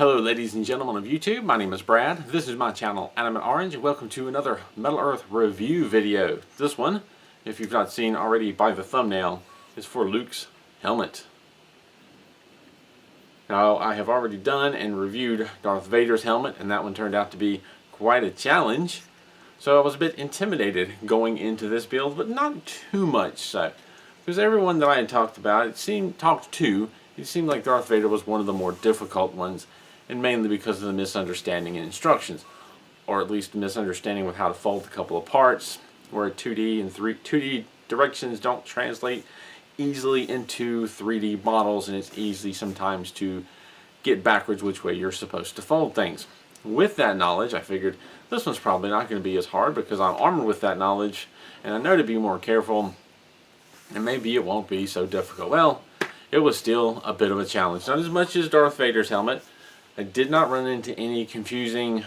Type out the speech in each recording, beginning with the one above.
Hello ladies and gentlemen of YouTube, my name is Brad. This is my channel Animate Orange. Welcome to another Metal Earth review video. This one, if you've not seen already by the thumbnail, is for Luke's helmet. Now I have already done and reviewed Darth Vader's helmet, and that one turned out to be quite a challenge. So I was a bit intimidated going into this build, but not too much so. Because everyone that I had talked to, it seemed like Darth Vader was one of the more difficult ones, and mainly because of the misunderstanding in instructions, or at least misunderstanding with how to fold a couple of parts, where 2D and 2D directions don't translate easily into 3D models, and it's easy sometimes to get backwards which way you're supposed to fold things. With that knowledge, I figured this one's probably not going to be as hard because I'm armed with that knowledge, and I know to be more careful, and maybe it won't be so difficult. Well, it was still a bit of a challenge. Not as much as Darth Vader's helmet. I did not run into any confusing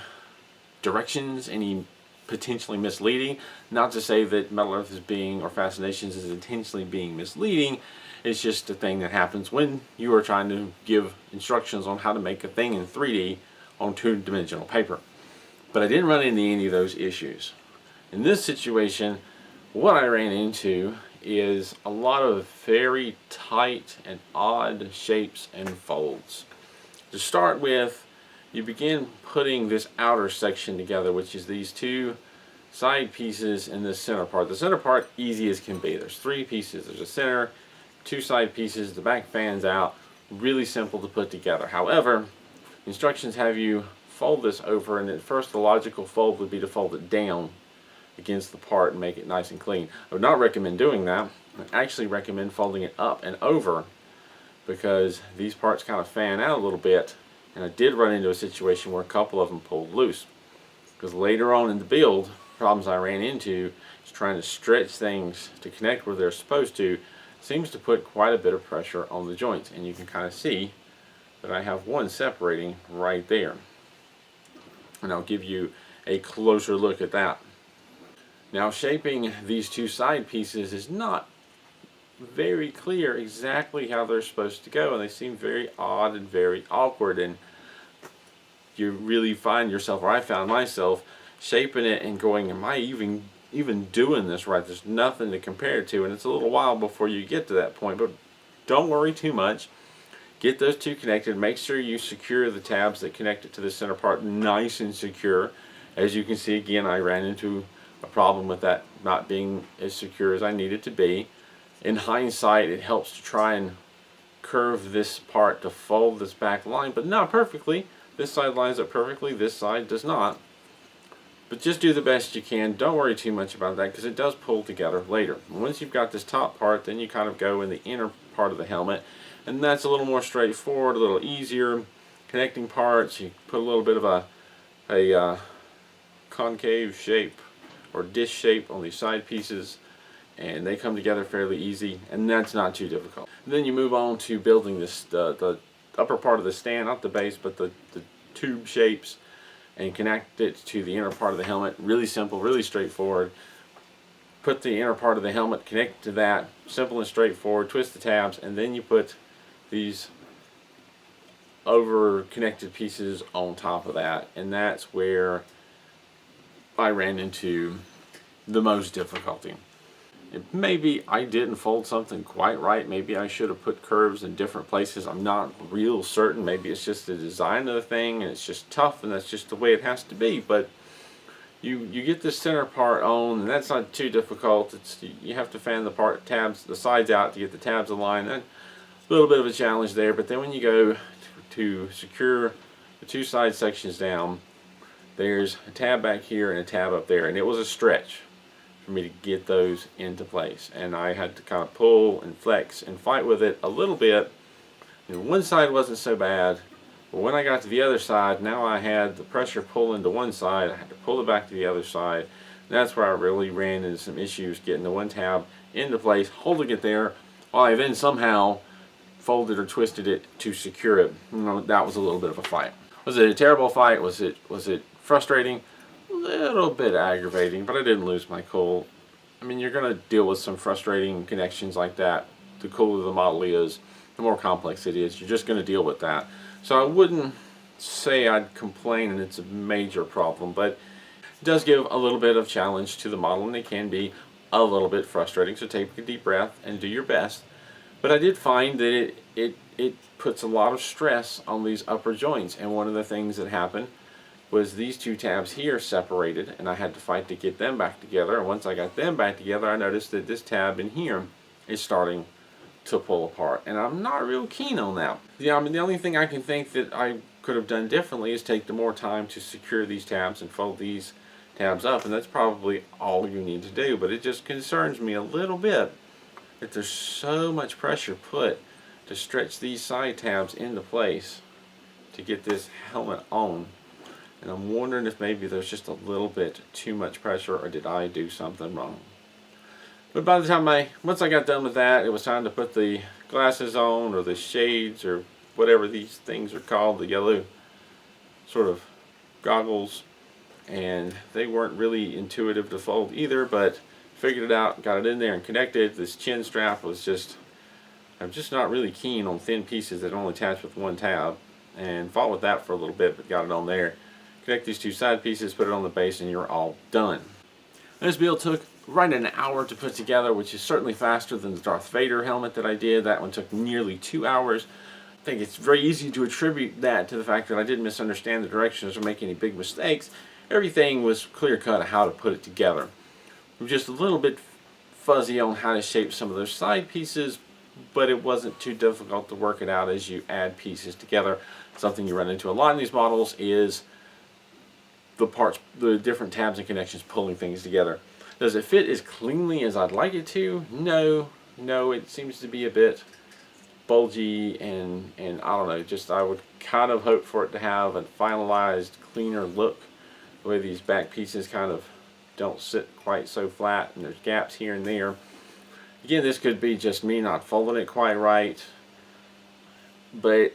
directions, any potentially misleading. Not to say that Metal Earth is being, or Fascinations is intentionally being misleading. It's just a thing that happens when you are trying to give instructions on how to make a thing in 3D on two-dimensional paper. But I didn't run into any of those issues. In this situation, what I ran into is a lot of very tight and odd shapes and folds. To start with, you begin putting this outer section together, which is these two side pieces and this center part. The center part, easy as can be. There's three pieces. There's a center, two side pieces, the back fans out. Really simple to put together. However, instructions have you fold this over, and at first the logical fold would be to fold it down against the part and make it nice and clean. I would not recommend doing that. I actually recommend folding it up and over, because these parts kind of fan out a little bit, and I did run into a situation where a couple of them pulled loose. Because later on in the build, problems I ran into is trying to stretch things to connect where they're supposed to seems to put quite a bit of pressure on the joints, and you can kind of see that I have one separating right there. And I'll give you a closer look at that. Now, shaping these two side pieces is not very clear exactly how they're supposed to go, and they seem very odd and very awkward, and you really find yourself, or I found myself, shaping it and going, am I even doing this right? There's nothing to compare it to, and it's a little while before you get to that point, but don't worry too much. Get those two connected. Make sure you secure the tabs that connect it to the center part nice and secure. As you can see, again, I ran into a problem with that not being as secure as I needed to be. In hindsight, it helps to try and curve this part to fold this back line, but not perfectly. This side lines up perfectly, this side does not. But just do the best you can. Don't worry too much about that, because it does pull together later. Once you've got this top part, then you kind of go in the inner part of the helmet, and that's a little more straightforward, a little easier. Connecting parts, you put a little bit of a concave shape or dish shape on these side pieces, and they come together fairly easy, and that's not too difficult. And then you move on to building this the upper part of the stand, not the base, but the tube shapes, and connect it to the inner part of the helmet. Really simple, really straightforward. Put the inner part of the helmet, connect to that, simple and straightforward. Twist the tabs, and then you put these over connected pieces on top of that, and that's where I ran into the most difficulty. Maybe I didn't fold something quite right. Maybe I should have put curves in different places. I'm not real certain. Maybe it's just the design of the thing, and it's just tough, and that's just the way it has to be. But you get this center part on, and that's not too difficult. You have to fan the sides out to get the tabs aligned. A little bit of a challenge there. But then when you go to secure the two side sections down, there's a tab back here and a tab up there, and it was a stretch for me to get those into place, and I had to kind of pull and flex and fight with it a little bit. And one side wasn't so bad, but when I got to the other side, now I had the pressure pull into one side, I had to pull it back to the other side, and that's where I really ran into some issues getting the one tab into place, holding it there, while I then somehow folded or twisted it to secure it. That was a little bit of a fight. Was it a terrible fight? Was it frustrating? A little bit aggravating, but I didn't lose my cool. I mean, you're going to deal with some frustrating connections like that. The cooler the model is, the more complex it is. You're just going to deal with that. So I wouldn't say I'd complain and it's a major problem, but it does give a little bit of challenge to the model, and it can be a little bit frustrating, so take a deep breath and do your best. But I did find that it puts a lot of stress on these upper joints, and one of the things that happened was these two tabs here separated, and I had to fight to get them back together. And once I got them back together, I noticed that this tab in here is starting to pull apart, and I'm not real keen on that. Yeah, I mean, the only thing I can think that I could have done differently is take the more time to secure these tabs and fold these tabs up, and that's probably all you need to do. But it just concerns me a little bit that there's so much pressure put to stretch these side tabs into place to get this helmet on. And I'm wondering if maybe there's just a little bit too much pressure, or did I do something wrong? But by the time once I got done with that, it was time to put the glasses on, or the shades, or whatever these things are called, the yellow sort of goggles. And they weren't really intuitive to fold either, but figured it out, got it in there and connected. This chin strap was just, I'm just not really keen on thin pieces that only attach with one tab, and fought with that for a little bit, but got it on there. Connect these two side pieces, put it on the base, and you're all done. This build took right an hour to put together, which is certainly faster than the Darth Vader helmet that I did. That one took nearly 2 hours. I think it's very easy to attribute that to the fact that I didn't misunderstand the directions or make any big mistakes. Everything was clear cut of how to put it together. I'm just a little bit fuzzy on how to shape some of those side pieces, but it wasn't too difficult to work it out as you add pieces together. Something you run into a lot in these models is the parts, the different tabs and connections pulling things together. Does it fit as cleanly as I'd like it to? No, it seems to be a bit bulgy, and I don't know, just I would kind of hope for it to have a finalized, cleaner look. The way these back pieces kind of don't sit quite so flat, and there's gaps here and there. Again, this could be just me not folding it quite right, but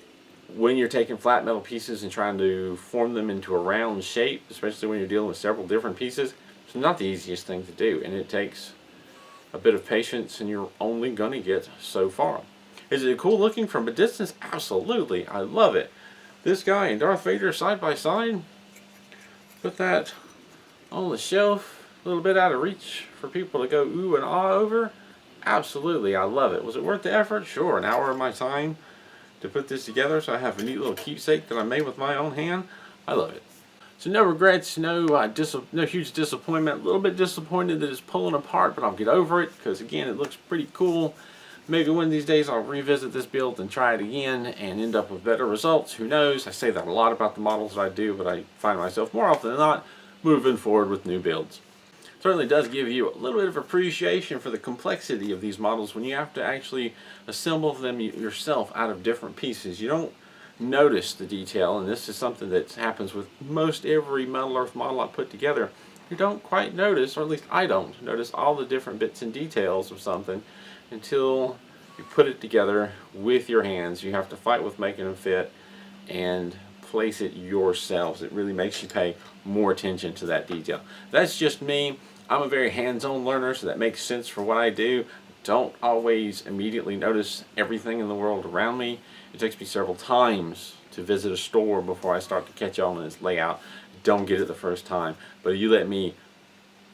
when you're taking flat metal pieces and trying to form them into a round shape, especially when you're dealing with several different pieces, it's not the easiest thing to do, and it takes a bit of patience, and you're only going to get so far. Is it cool looking from a distance? Absolutely. I love it. This guy and Darth Vader side by side, put that on the shelf, a little bit out of reach for people to go ooh and ah over. Absolutely, I love it. Was it worth the effort? Sure, an hour of my time to put this together, so I have a neat little keepsake that I made with my own hand. I love it. So no regrets, no huge disappointment. A little bit disappointed that it's pulling apart, but I'll get over it, because again, it looks pretty cool. Maybe one of these days I'll revisit this build and try it again and end up with better results. Who knows? I say that a lot about the models that I do, but I find myself more often than not moving forward with new builds. Certainly does give you a little bit of appreciation for the complexity of these models when you have to actually assemble them yourself out of different pieces. You don't notice the detail, and this is something that happens with most every Metal Earth model I put together. You don't quite notice, or at least I don't notice, all the different bits and details of something until you put it together with your hands. You have to fight with making them fit and place it yourselves. It really makes you pay more attention to that detail. That's just me. I'm a very hands-on learner, so that makes sense for what I do. Don't always immediately notice everything in the world around me. It takes me several times to visit a store before I start to catch on in its layout. Don't get it the first time, but you let me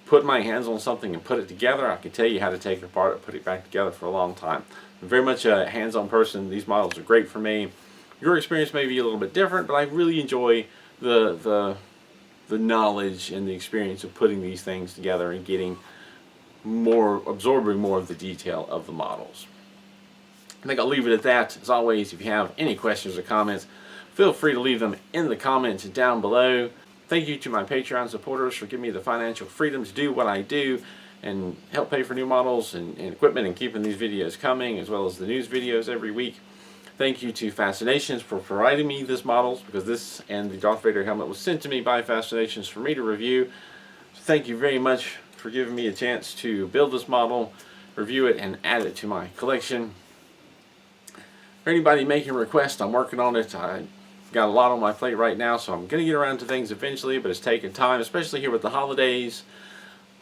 put my hands on something and put it together, I can tell you how to take it apart and put it back together for a long time. I'm very much a hands-on person. These models are great for me. Your experience may be a little bit different, but I really enjoy the knowledge and the experience of putting these things together and getting more, absorbing more of the detail of the models. I think I'll leave it at that. As always, if you have any questions or comments, feel free to leave them in the comments down below. Thank you to my Patreon supporters for giving me the financial freedom to do what I do and help pay for new models and equipment and keeping these videos coming, as well as the news videos every week. Thank you to Fascinations for providing me these models, because this and the Darth Vader helmet was sent to me by Fascinations for me to review. So thank you very much for giving me a chance to build this model, review it, and add it to my collection. For anybody making requests, I'm working on it. I got a lot on my plate right now, so I'm going to get around to things eventually, but it's taking time, especially here with the holidays.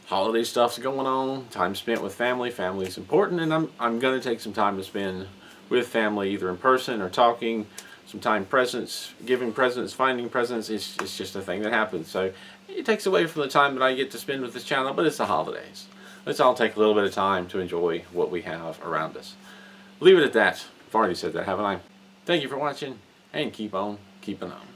Holiday stuff's going on, time spent with family. Family is important, and I'm going to take some time to spend with family, either in person or talking. Sometimes presents, giving presents, finding presents is just a thing that happens. So it takes away from the time that I get to spend with this channel, but it's the holidays. Let's all take a little bit of time to enjoy what we have around us. Leave it at that. I've already said that, haven't I? Thank you for watching, and keep on keeping on.